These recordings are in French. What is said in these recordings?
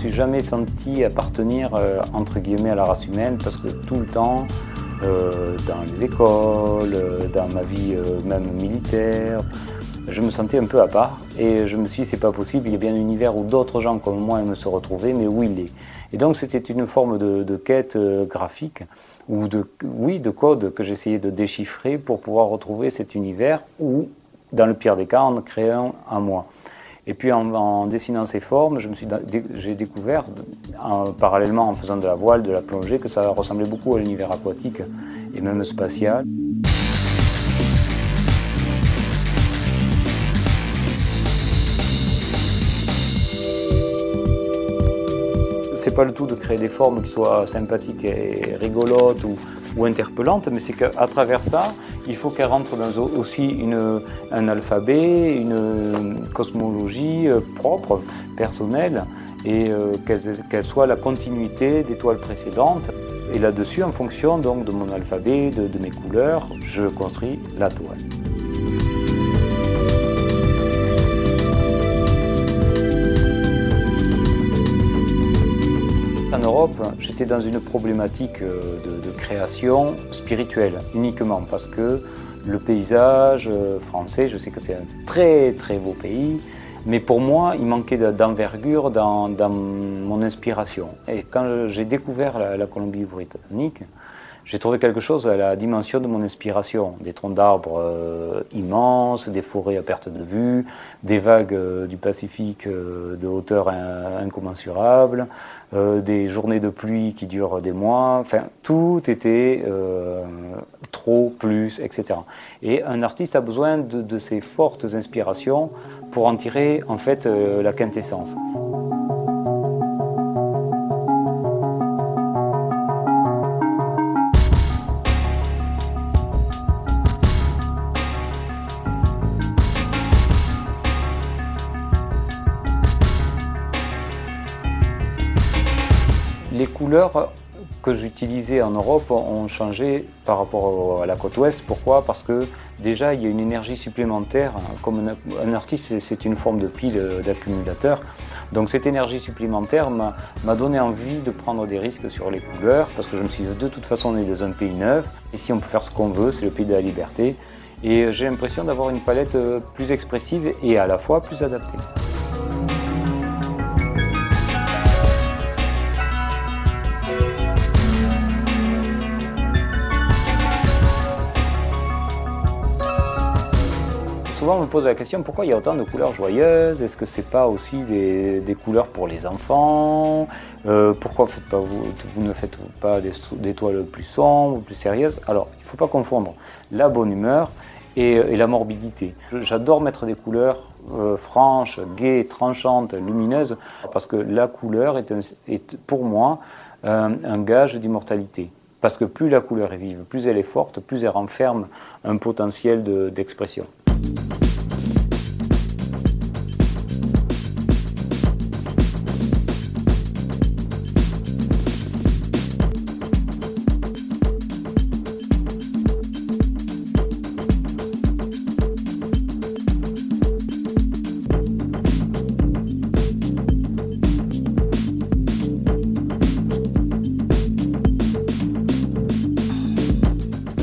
suis jamais senti appartenir entre guillemets à la race humaine parce que tout le temps, dans les écoles, dans ma vie même militaire, je me sentais un peu à part et je me suis dit c'est pas possible, il y a bien un univers où d'autres gens comme moi aiment se retrouver, mais où il est. Et donc c'était une forme de quête graphique ou de code que j'essayais de déchiffrer pour pouvoir retrouver cet univers ou, dans le pire des cas, en créant un moi. Et puis en dessinant ces formes, j'ai découvert, parallèlement en faisant de la voile, de la plongée, que ça ressemblait beaucoup à l'univers aquatique et même spatial. C'est pas le tout de créer des formes qui soient sympathiques et rigolotes ou interpellantes, mais c'est qu'à travers ça, il faut qu'elles rentrent dans aussi un alphabet, une cosmologie propre, personnelle, et qu'elles soient la continuité des toiles précédentes. Et là-dessus, en fonction donc, de mon alphabet, de mes couleurs, je construis la toile. En Europe, j'étais dans une problématique de création spirituelle uniquement parce que le paysage français, je sais que c'est un très très beau pays, mais pour moi, il manquait d'envergure dans mon inspiration. Et quand j'ai découvert la Colombie-Britannique, j'ai trouvé quelque chose à la dimension de mon inspiration. Des troncs d'arbres immenses, des forêts à perte de vue, des vagues du Pacifique de hauteur incommensurable, des journées de pluie qui durent des mois. Enfin, tout était trop, plus, etc. Et un artiste a besoin de ces fortes inspirations pour en tirer en fait la quintessence. Les couleurs que j'utilisais en Europe ont changé par rapport à la côte ouest. Pourquoi? Parce que déjà il y a une énergie supplémentaire. Comme un artiste, c'est une forme de pile d'accumulateur. Donc cette énergie supplémentaire m'a donné envie de prendre des risques sur les couleurs parce que je me suis dit de toute façon on est dans un pays neuf. Ici on peut faire ce qu'on veut, c'est le pays de la liberté. Et j'ai l'impression d'avoir une palette plus expressive et à la fois plus adaptée. Souvent on me pose la question pourquoi il y a autant de couleurs joyeuses, est-ce que c'est pas aussi des couleurs pour les enfants, pourquoi vous ne faites pas des toiles plus sombres, plus sérieuses? Alors il ne faut pas confondre la bonne humeur et la morbidité. J'adore mettre des couleurs franches, gaies, tranchantes, lumineuses, parce que la couleur est pour moi un gage d'immortalité. Parce que plus la couleur est vive, plus elle est forte, plus elle renferme un potentiel d'expression.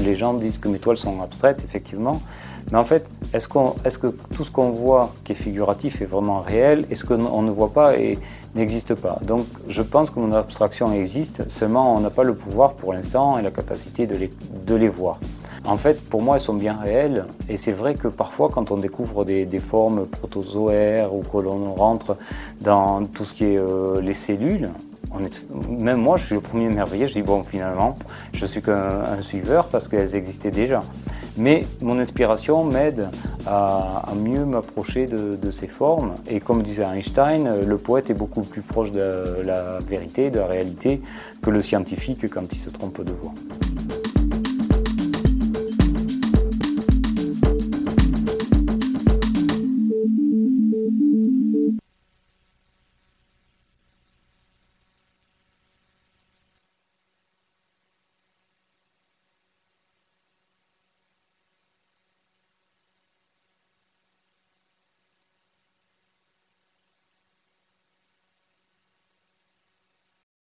Les gens disent que mes toiles sont abstraites, effectivement, mais en fait, est-ce que tout ce qu'on voit qui est figuratif est vraiment réel et ce qu'on ne voit pas n'existe pas? Donc je pense que mon abstraction existe, seulement on n'a pas le pouvoir pour l'instant et la capacité de les voir. En fait, pour moi, elles sont bien réelles et c'est vrai que parfois, quand on découvre des formes protozoaires ou que l'on rentre dans tout ce qui est les cellules, même moi, je suis le premier émerveillé, je dis bon, finalement, je suis qu'un suiveur parce qu'elles existaient déjà. Mais mon inspiration m'aide à mieux m'approcher de ces formes. Et comme disait Einstein, le poète est beaucoup plus proche de la vérité, de la réalité, que le scientifique quand il se trompe de voix.